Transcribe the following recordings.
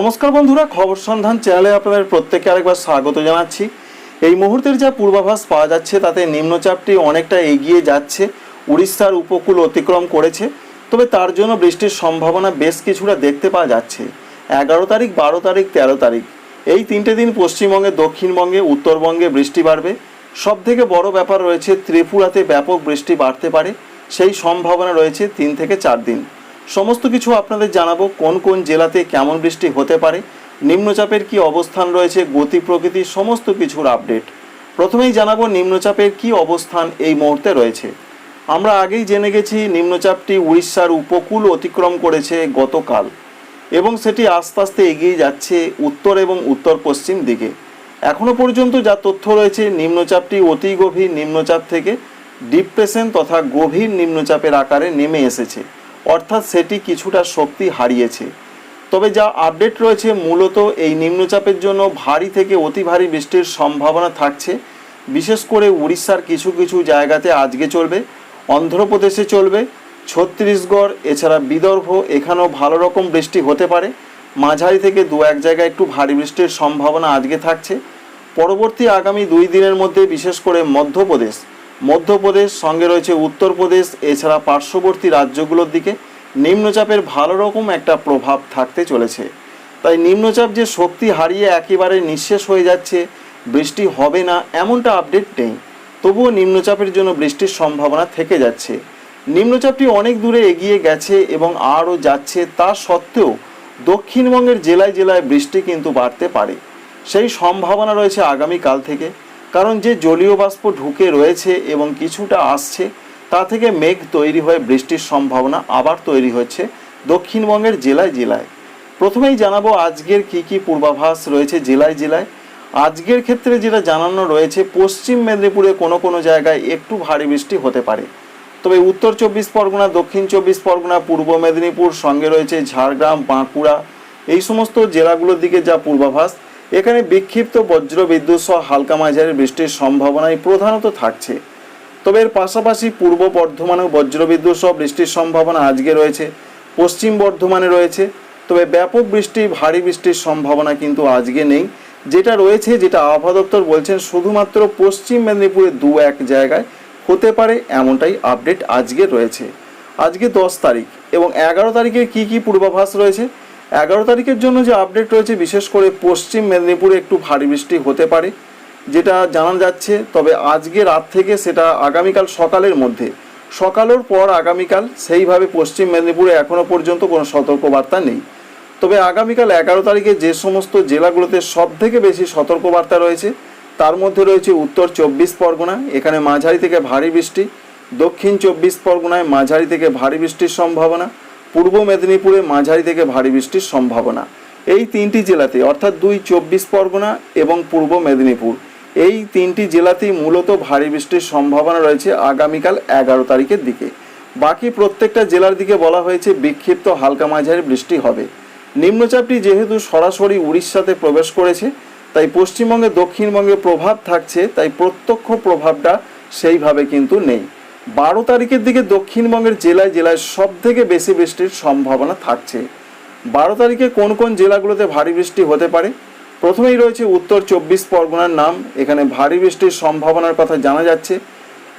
নমস্কার বন্ধুরা, খবর সন্ধান চ্যানেলে আপনাদের প্রত্যেককে আরেকবার স্বাগত জানাচ্ছি। এই মুহূর্তের যা পূর্বাভাস পাওয়া যাচ্ছে তাতে নিম্নচাপটি অনেকটা এগিয়ে যাচ্ছে, উড়িষ্যার উপকূল অতিক্রম করেছে। তবে তার জন্য বৃষ্টির সম্ভাবনা বেশ কিছুটা দেখতে পাওয়া যাচ্ছে। 11 তারিখ, 12 তারিখ, 13 তারিখ এই 3টে দিন পশ্চিমবঙ্গে, দক্ষিণবঙ্গে, উত্তরবঙ্গে বৃষ্টি বাড়বে। সবথেকে বড় ব্যাপার রয়েছে ত্রিপুরাতে ব্যাপক বৃষ্টি বাড়তে পারে, সেই সম্ভাবনা রয়েছে 3 থেকে 4 দিন। সমস্ত কিছু আপনাদের জানাবো, কোন কোন জেলাতে কেমন বৃষ্টি হতে পারে, নিম্নচাপের কি অবস্থান রয়েছে, গতি প্রকৃতি সমস্ত কিছুর আপডেট। প্রথমেই জানাবো নিম্নচাপের কি অবস্থান এই মুহূর্তে রয়েছে। আমরা আগেই জেনে গেছি নিম্নচাপটি উড়িষ্যার উপকূল অতিক্রম করেছে গতকাল এবং সেটি আস্তে আস্তে এগিয়ে যাচ্ছে উত্তর এবং উত্তর পশ্চিম দিকে। এখনও পর্যন্ত যা তথ্য রয়েছে, নিম্নচাপটি অতি গভীর নিম্নচাপ থেকে ডিপ্রেশন তথা গভীর নিম্নচাপের আকারে নেমে এসেছে, অর্থাৎ সেটি কিছুটা শক্তি হারিয়েছে। তবে যা আপডেট রয়েছে, মূলত এই নিম্নচাপের জন্য ভারী থেকে অতি ভারী বৃষ্টির সম্ভাবনা থাকছে। বিশেষ করে উড়িষ্যার কিছু কিছু জায়গাতে আজকে চলবে, অন্ধ্রপ্রদেশে চলবে, ছত্তিশগড়, এছাড়া বিদর্ভ, এখানেও ভালো রকম বৃষ্টি হতে পারে। মাঝারি থেকে 2-1 জায়গায় একটু ভারী বৃষ্টির সম্ভাবনা আজকে থাকছে। পরবর্তী আগামী 2 দিনের মধ্যে বিশেষ করে মধ্যপ্রদেশ সঙ্গে রয়েছে উত্তরপ্রদেশ, এছাড়া পার্শ্ববর্তী রাজ্যগুলোর দিকে নিম্নচাপের ভালো রকম একটা প্রভাব থাকতে চলেছে। তাই নিম্নচাপ যে শক্তি হারিয়ে একেবারে নিঃশেষ হয়ে যাচ্ছে, বৃষ্টি হবে না এমনটা আপডেট নেই, তবুও নিম্নচাপের জন্য বৃষ্টির সম্ভাবনা থেকে যাচ্ছে। নিম্নচাপটি অনেক দূরে এগিয়ে গেছে এবং আরও যাচ্ছে, তা সত্ত্বেও দক্ষিণবঙ্গের জেলায় জেলায় বৃষ্টি কিন্তু বাড়তে পারে। সেই সম্ভাবনা রয়েছে আগামীকাল থেকে, কারণ যে জলীয় বাষ্প ঢুকে রয়েছে এবং কিছুটা আসছে, তা থেকে মেঘ তৈরি হয়ে বৃষ্টির সম্ভাবনা আবার তৈরি হচ্ছে দক্ষিণবঙ্গের জেলায় জেলায়। প্রথমেই জানাবো আজকের কি পূর্বাভাস রয়েছে জেলায় জেলায়। আজকের ক্ষেত্রে যেটা জানানো রয়েছে, পশ্চিম মেদিনীপুরে কোনো কোনো জায়গায় একটু ভারী বৃষ্টি হতে পারে। তবে উত্তর 24 পরগনা, দক্ষিণ 24 পরগনা, পূর্ব মেদিনীপুর সঙ্গে রয়েছে ঝাড়গ্রাম, বাঁকুড়া, এই সমস্ত জেলাগুলোর দিকে যা পূর্বাভাস, এখানে বিক্ষিপ্ত বজ্র বিদ্যুৎ সহ হালকা মাঝারি বৃষ্টির সম্ভাবনাই প্রধানত থাকছে। তবে এর পাশাপাশি পূর্ব বর্ধমানেও বজ্রবিদ্যুৎ সহ বৃষ্টির সম্ভাবনা আজকে রয়েছে, পশ্চিম বর্ধমানে রয়েছে। তবে ব্যাপক বৃষ্টি, ভারী বৃষ্টির সম্ভাবনা কিন্তু আজকে নেই। যেটা রয়েছে, যেটা আবহাওয়া দপ্তর বলছেন, শুধুমাত্র পশ্চিম মেদিনীপুরে 2-1 জায়গায় হতে পারে, এমনটাই আপডেট আজকে রয়েছে। আজকে 10 তারিখ এবং 11 তারিখের কি পূর্বাভাস রয়েছে। 11 তারিখের জন্য যে আপডেট রয়েছে, বিশেষ করে পশ্চিম মেদিনীপুরে একটু ভারী বৃষ্টি হতে পারে, যেটা জানা যাচ্ছে। তবে আজকে রাত থেকে সেটা আগামীকাল সকালের মধ্যে, সকালের পর আগামীকাল সেইভাবে পশ্চিম মেদিনীপুরে এখনও পর্যন্ত কোনো সতর্কবার্তা নেই। তবে আগামীকাল 11 তারিখে যে সমস্ত জেলাগুলোতে সবথেকে বেশি সতর্কবার্তা রয়েছে, তার মধ্যে রয়েছে উত্তর 24 পরগনা, এখানে মাঝারি থেকে ভারী বৃষ্টি, দক্ষিণ 24 পরগনায় মাঝারি থেকে ভারী বৃষ্টির সম্ভাবনা, পূর্ব মেদিনীপুরে মাঝারি থেকে ভারী বৃষ্টির সম্ভাবনা। এই 3টি জেলাতে, অর্থাৎ 2, 24 পরগনা এবং পূর্ব মেদিনীপুর, এই 3টি জেলাতেই মূলত ভারী বৃষ্টির সম্ভাবনা রয়েছে আগামীকাল 11 তারিখের দিকে। বাকি প্রত্যেকটা জেলার দিকে বলা হয়েছে বিক্ষিপ্ত হালকা মাঝারি বৃষ্টি হবে। নিম্নচাপটি যেহেতু সরাসরি উড়িষ্যাতে প্রবেশ করেছে, তাই পশ্চিমবঙ্গে, দক্ষিণবঙ্গে প্রভাব থাকছে, তাই প্রত্যক্ষ প্রভাবটা সেইভাবে কিন্তু নেই। 12 তারিখের দিকে দক্ষিণবঙ্গের জেলায় জেলায় সব থেকে বেশি বৃষ্টির সম্ভাবনা থাকছে। 12 তারিখে কোন কোন জেলাগুলোতে ভারী বৃষ্টি হতে পারে। প্রথমেই রয়েছে উত্তর 24 পরগনার নাম, এখানে ভারী বৃষ্টির সম্ভাবনার কথা জানা যাচ্ছে।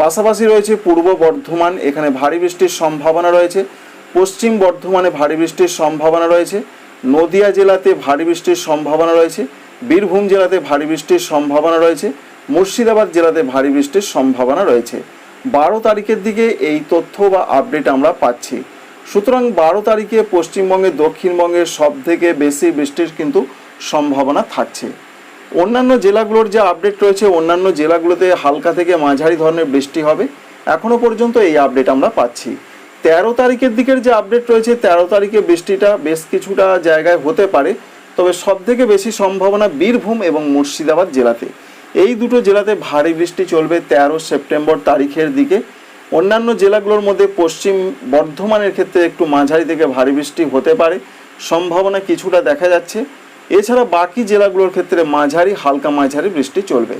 পাশাপাশি রয়েছে পূর্ব বর্ধমান, এখানে ভারী বৃষ্টির সম্ভাবনা রয়েছে। পশ্চিম বর্ধমানে ভারী বৃষ্টির সম্ভাবনা রয়েছে। নদিয়া জেলাতে ভারী বৃষ্টির সম্ভাবনা রয়েছে। বীরভূম জেলাতে ভারী বৃষ্টির সম্ভাবনা রয়েছে। মুর্শিদাবাদ জেলাতে ভারী বৃষ্টির সম্ভাবনা রয়েছে। 12 তারিখের দিকে এই তথ্য বা আপডেট আমরা পাচ্ছি। সুতরাং 12 তারিখে পশ্চিমবঙ্গে, দক্ষিণবঙ্গে সব থেকে বেশি বৃষ্টির কিন্তু সম্ভাবনা থাকছে। অন্যান্য জেলাগুলোর যে আপডেট রয়েছে, অন্যান্য জেলাগুলোতে হালকা থেকে মাঝারি ধরনের বৃষ্টি হবে, এখনও পর্যন্ত এই আপডেট আমরা পাচ্ছি। 13 তারিখের দিকের যে আপডেট রয়েছে, 13 তারিখে বৃষ্টিটা বেশ কিছুটা জায়গায় হতে পারে। তবে সব থেকে বেশি সম্ভাবনা বীরভূম এবং মুর্শিদাবাদ জেলাতে। এই দুটো জেলাতে ভারী বৃষ্টি চলবে 13 সেপ্টেম্বর তারিখের দিকে। অন্যান্য জেলাগুলোর মধ্যে পশ্চিম বর্ধমানের ক্ষেত্রে একটু মাঝারি থেকে ভারী বৃষ্টি হতে পারে, সম্ভাবনা কিছুটা দেখা যাচ্ছে। এছাড়া বাকি জেলাগুলোর ক্ষেত্রে মাঝারি, হালকা মাঝারি বৃষ্টি চলবে।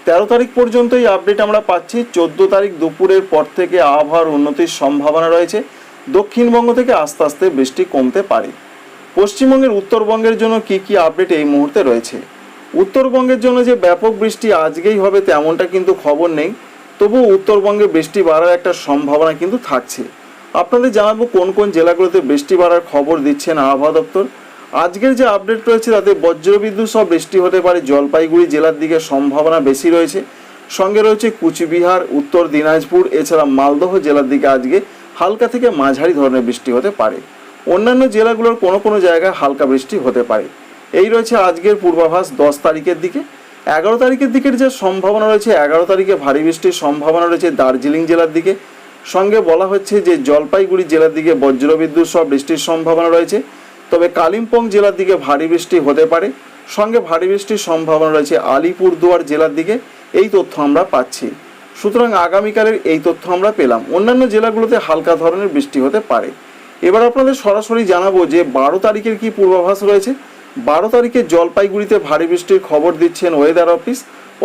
13 তারিখ পর্যন্ত এই আপডেট আমরা পাচ্ছি। 14 তারিখ দুপুরের পর থেকে আবহাওয়ার উন্নতির সম্ভাবনা রয়েছে। দক্ষিণবঙ্গ থেকে আস্তে আস্তে বৃষ্টি কমতে পারে। পশ্চিমবঙ্গের উত্তরবঙ্গের জন্য কি কি আপডেট এই মুহূর্তে রয়েছে। উত্তরবঙ্গের জন্য যে ব্যাপক বৃষ্টি আজকেই হবে তেমনটা কিন্তু খবর নেই, তবুও উত্তরবঙ্গে বৃষ্টি বাড়ার একটা সম্ভাবনা কিন্তু থাকছে। আপনাদের জানাবো কোন কোন জেলাগুলোতে বৃষ্টি বাড়ার খবর দিচ্ছেন আবহাওয়া দপ্তর। আজকের যে আপডেট রয়েছে তাতে বজ্রবিদ্যুৎ সহ বৃষ্টি হতে পারে, জলপাইগুড়ি জেলার দিকে সম্ভাবনা বেশি রয়েছে। সঙ্গে রয়েছে কুচবিহার, উত্তর দিনাজপুর, এছাড়া মালদহ জেলার দিকে আজকে হালকা থেকে মাঝারি ধরনের বৃষ্টি হতে পারে। অন্যান্য জেলাগুলোর কোনো কোনো জায়গায় হালকা বৃষ্টি হতে পারে। এই রয়েছে আজকের পূর্বাভাস 10 তারিখের দিকে। 11 তারিখের দিকের যে সম্ভাবনা রয়েছে, 11 তারিখে ভারী বৃষ্টির সম্ভাবনা রয়েছে দার্জিলিং জেলার দিকে। সঙ্গে বলা হচ্ছে যে জলপাইগুড়ি জেলার দিকে বজ্রবিদ্যুৎ সহ বৃষ্টির সম্ভাবনা রয়েছে, তবে কালিম্পং জেলার দিকে ভারী বৃষ্টি হতে পারে। সঙ্গে ভারী বৃষ্টির সম্ভাবনা রয়েছে আলিপুরদুয়ার জেলার দিকে। এই তথ্য আমরা পাচ্ছি। সুতরাং আগামীকালের এই তথ্য আমরা পেলাম। অন্যান্য জেলাগুলোতে হালকা ধরনের বৃষ্টি হতে পারে। এবার আপনাদের সরাসরি জানাবো যে 12 তারিখের কি পূর্বাভাস রয়েছে। 12 তারিখে জলপাইগুড়িতে ভারী বৃষ্টির খবর দিচ্ছেন ওয়েদার অফিস।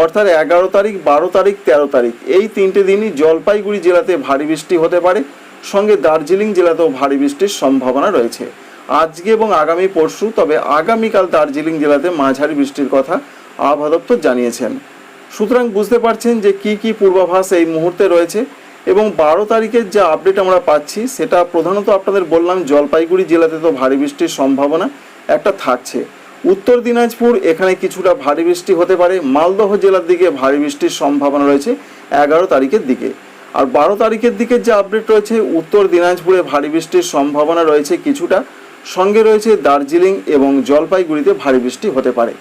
অর্থাৎ 11 তারিখ, 12 তারিখ, 13 তারিখ এই 3টে দিনই জলপাইগুড়ি জেলাতে ভারী বৃষ্টি হতে পারে। সঙ্গে দার্জিলিং জেলাতেও ভারী বৃষ্টির সম্ভাবনা রয়েছে আজকে এবং আগামী পরশু। তবে আগামীকাল দার্জিলিং জেলাতে মাঝারি বৃষ্টির কথা আবহাওয়া দপ্তর জানিয়েছেন। সুতরাং বুঝতে পারছেন যে কি কি পূর্বাভাস এই মুহূর্তে রয়েছে। এবং 12 তারিখের যে আপডেট আমরা পাচ্ছি সেটা প্রধানত আপনাদের বললাম জলপাইগুড়ি জেলাতে তো ভারী বৃষ্টির সম্ভাবনা একটা থাকছে। উত্তর দিনাজপুর এখানে কিছুটা ভারী বৃষ্টি হতে পারে। মালদহ জেলার দিকে ভারী বৃষ্টির সম্ভাবনা রয়েছে 11 তারিখের দিকে। আর 12 তারিখের দিকে যে আপডেট রয়েছে, উত্তর দিনাজপুরে ভারী বৃষ্টির সম্ভাবনা রয়েছে কিছুটা। সঙ্গে রয়েছে দার্জিলিং এবং জলপাইগুড়িতে ভারী বৃষ্টি হতে পারে।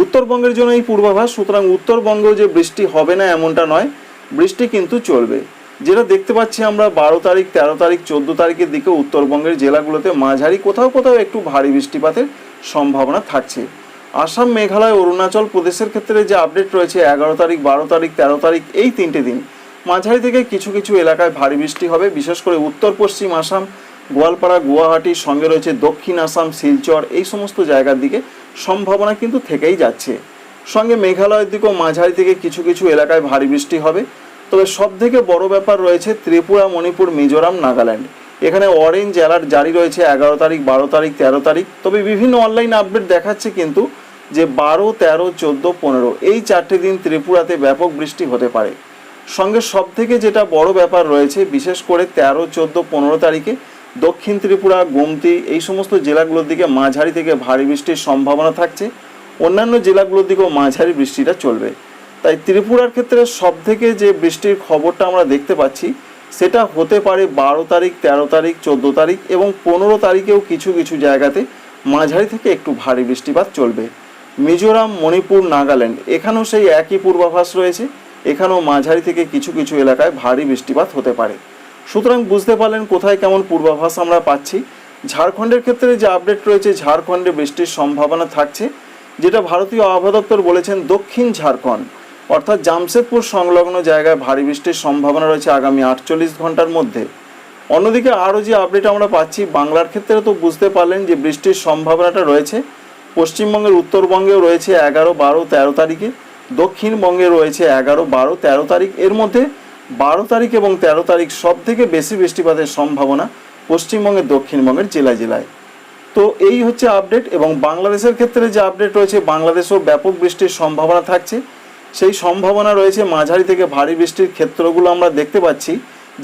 উত্তরবঙ্গের জন্য এই পূর্বাভাস। সুতরাং উত্তরবঙ্গেও যে বৃষ্টি হবে না এমনটা নয়, বৃষ্টি কিন্তু চলবে। যেটা দেখতে পাচ্ছি আমরা 12 তারিখ, 13 তারিখ, 14 তারিখের দিকে উত্তরবঙ্গের জেলাগুলোতে মাঝারি কোথাও কোথাও একটু ভারী বৃষ্টিপাতের সম্ভাবনা থাকছে। আসাম, মেঘালয়, অরুণাচল প্রদেশের ক্ষেত্রে যে আপডেট রয়েছে 11 তারিখ, 12 তারিখ, 13 তারিখ এই 3টে দিন মাঝারি থেকে কিছু কিছু এলাকায় ভারী বৃষ্টি হবে। বিশেষ করে উত্তর পশ্চিম আসাম, গোয়ালপাড়া, গুয়াহাটির সঙ্গে রয়েছে দক্ষিণ আসাম, শিলচর এই সমস্ত জায়গার দিকে সম্ভাবনা কিন্তু থেকেই যাচ্ছে। সঙ্গে মেঘালয়ের দিকেও মাঝারি থেকে কিছু কিছু এলাকায় ভারী বৃষ্টি হবে। তবে সব থেকে বড় ব্যাপার রয়েছে ত্রিপুরা, মণিপুর, মিজোরাম, নাগাল্যান্ড। এখানে অরেঞ্জ অ্যালার্ট জারি রয়েছে 11 তারিখ, 12 তারিখ, 13 তারিখ। তবে বিভিন্ন অনলাইন আপডেট দেখাচ্ছে কিন্তু যে 12, 13, 14, 15 এই 4টে দিন ত্রিপুরাতে ব্যাপক বৃষ্টি হতে পারে। সঙ্গে সব থেকে যেটা বড় ব্যাপার রয়েছে বিশেষ করে 13, 14, 15 তারিখে দক্ষিণ ত্রিপুরা, গোমতি এই সমস্ত জেলাগুলোর দিকে মাঝারি থেকে ভারী বৃষ্টির সম্ভাবনা থাকছে। অন্যান্য জেলাগুলোর দিকেও মাঝারি বৃষ্টিটা চলবে। তাই ত্রিপুরার ক্ষেত্রে সব থেকে যে বৃষ্টির খবরটা আমরা দেখতে পাচ্ছি সেটা হতে পারে 12 তারিখ, 13 তারিখ, 14 তারিখ এবং 15 তারিখেও কিছু কিছু জায়গাতে মাঝারি থেকে একটু ভারী বৃষ্টিপাত চলবে। মিজোরাম, মণিপুর, নাগাল্যান্ড এখানেও সেই একই পূর্বাভাস রয়েছে। এখানেও মাঝারি থেকে কিছু কিছু এলাকায় ভারী বৃষ্টিপাত হতে পারে। সুতরাং বুঝতে পারলেন কোথায় কেমন পূর্বাভাস আমরা পাচ্ছি। ঝাড়খণ্ডের ক্ষেত্রে যে আপডেট রয়েছে, ঝাড়খণ্ডে বৃষ্টির সম্ভাবনা থাকছে। যেটা ভারতীয় আবহাওয়া দপ্তর বলেছেন দক্ষিণ ঝাড়খণ্ড অর্থাৎ জামশেদপুর সংলগ্ন জায়গায় ভারী বৃষ্টির সম্ভাবনা রয়েছে আগামী 48 ঘন্টার মধ্যে। অন্যদিকে আরও যে আপডেট আমরা পাচ্ছি বাংলার ক্ষেত্রে তো বুঝতে পারলেন যে বৃষ্টির সম্ভাবনাটা রয়েছে। পশ্চিমবঙ্গের উত্তরবঙ্গেও রয়েছে 11, 12, 13 তারিখে। দক্ষিণবঙ্গে রয়েছে 11, 12, 13 তারিখ। এর মধ্যে 12 তারিখ এবং 13 তারিখ সব থেকে বেশি বৃষ্টিপাতের সম্ভাবনা পশ্চিমবঙ্গের দক্ষিণবঙ্গের জেলায় জেলায়। তো এই হচ্ছে আপডেট। এবং বাংলাদেশের ক্ষেত্রে যে আপডেট রয়েছে, বাংলাদেশেও ব্যাপক বৃষ্টির সম্ভাবনা থাকছে। সেই সম্ভাবনা রয়েছে মাঝারি থেকে ভারী বৃষ্টির ক্ষেত্রগুলো আমরা দেখতে পাচ্ছি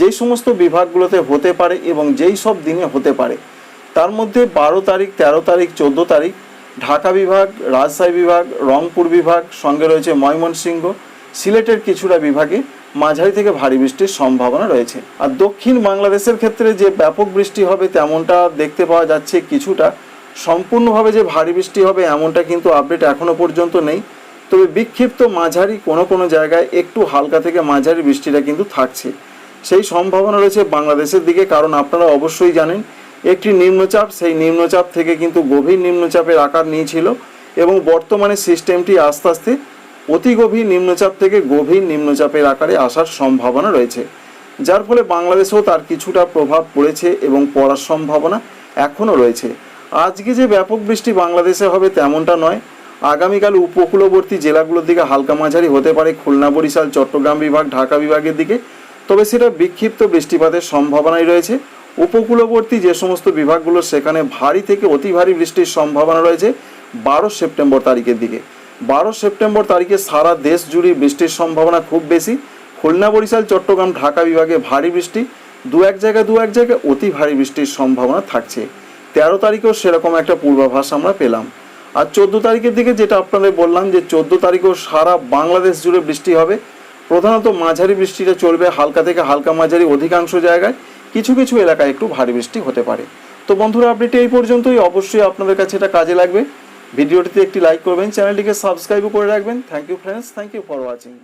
যেই সমস্ত বিভাগগুলোতে হতে পারে এবং যেই সব দিনে হতে পারে। তার মধ্যে 12 তারিখ, 13 তারিখ, 14 তারিখ ঢাকা বিভাগ, রাজশাহী বিভাগ, রংপুর বিভাগ, সঙ্গে রয়েছে ময়মনসিংহ, সিলেটের কিছুটা বিভাগে মাঝারি থেকে ভারী বৃষ্টির সম্ভাবনা রয়েছে। আর দক্ষিণ বাংলাদেশের ক্ষেত্রে যে ব্যাপক বৃষ্টি হবে তেমনটা দেখতে পাওয়া যাচ্ছে কিছুটা। সম্পূর্ণভাবে যে ভারী বৃষ্টি হবে এমনটা কিন্তু আপডেট এখনো পর্যন্ত নেই। তবে বিক্ষিপ্ত মাঝারি কোনো কোনো জায়গায় একটু হালকা থেকে মাঝারি বৃষ্টিটা কিন্তু থাকছে। সেই সম্ভাবনা রয়েছে বাংলাদেশের দিকে। কারণ আপনারা অবশ্যই জানেন একটি নিম্নচাপ, সেই নিম্নচাপ থেকে কিন্তু গভীর নিম্নচাপের আকার নিয়েছিল এবং বর্তমানে সিস্টেমটি আস্তে আস্তে অতি গভীর নিম্নচাপ থেকে গভীর নিম্নচাপের আকারে আসার সম্ভাবনা রয়েছে, যার ফলে বাংলাদেশেও তার কিছুটা প্রভাব পড়েছে এবং পড়ার সম্ভাবনা এখনও রয়েছে। আজকে যে ব্যাপক বৃষ্টি বাংলাদেশে হবে তেমনটা নয়। আগামীকাল উপকূলবর্তী জেলাগুলোর দিকে হালকা মাঝারি হতে পারে, খুলনা, বরিশাল, চট্টগ্রাম বিভাগ, ঢাকা বিভাগের দিকে। তবে সেটা বিক্ষিপ্ত বৃষ্টিপাতের সম্ভাবনাই রয়েছে। উপকূলবর্তী যে সমস্ত বিভাগগুলো সেখানে ভারী থেকে অতি ভারী বৃষ্টির সম্ভাবনা রয়েছে 12 সেপ্টেম্বর তারিখের দিকে। 12 সেপ্টেম্বর তারিখে সারা দেশ জুড়ে বৃষ্টির সম্ভাবনা খুব বেশি। খুলনা, বরিশাল, চট্টগ্রাম, ঢাকা বিভাগে ভারী বৃষ্টি, দু এক জায়গায় অতি ভারী বৃষ্টির সম্ভাবনা থাকছে। 13 তারিখেও সেরকম একটা পূর্বাভাস আমরা পেলাম। আর 14 তারিখের দিকে যেটা আপনাদের বললাম যে 14 তারিখেও সারা বাংলাদেশ জুড়ে বৃষ্টি হবে। প্রধানত মাঝারি বৃষ্টিটা চলবে, হালকা থেকে হালকা মাঝারি অধিকাংশ জায়গায়, কিছু কিছু এলাকায় একটু ভারী বৃষ্টি হতে পারে। তো বন্ধুরা, আপডেট এই পর্যন্তই। অবশ্যই আপনাদের কাছে এটা কাজে লাগবে। ভিডিওটিতে একটি লাইক করবেন, চ্যানেলটিকে সাবস্ক্রাইবও করে রাখবেন। Thank you friends, thank you for watching.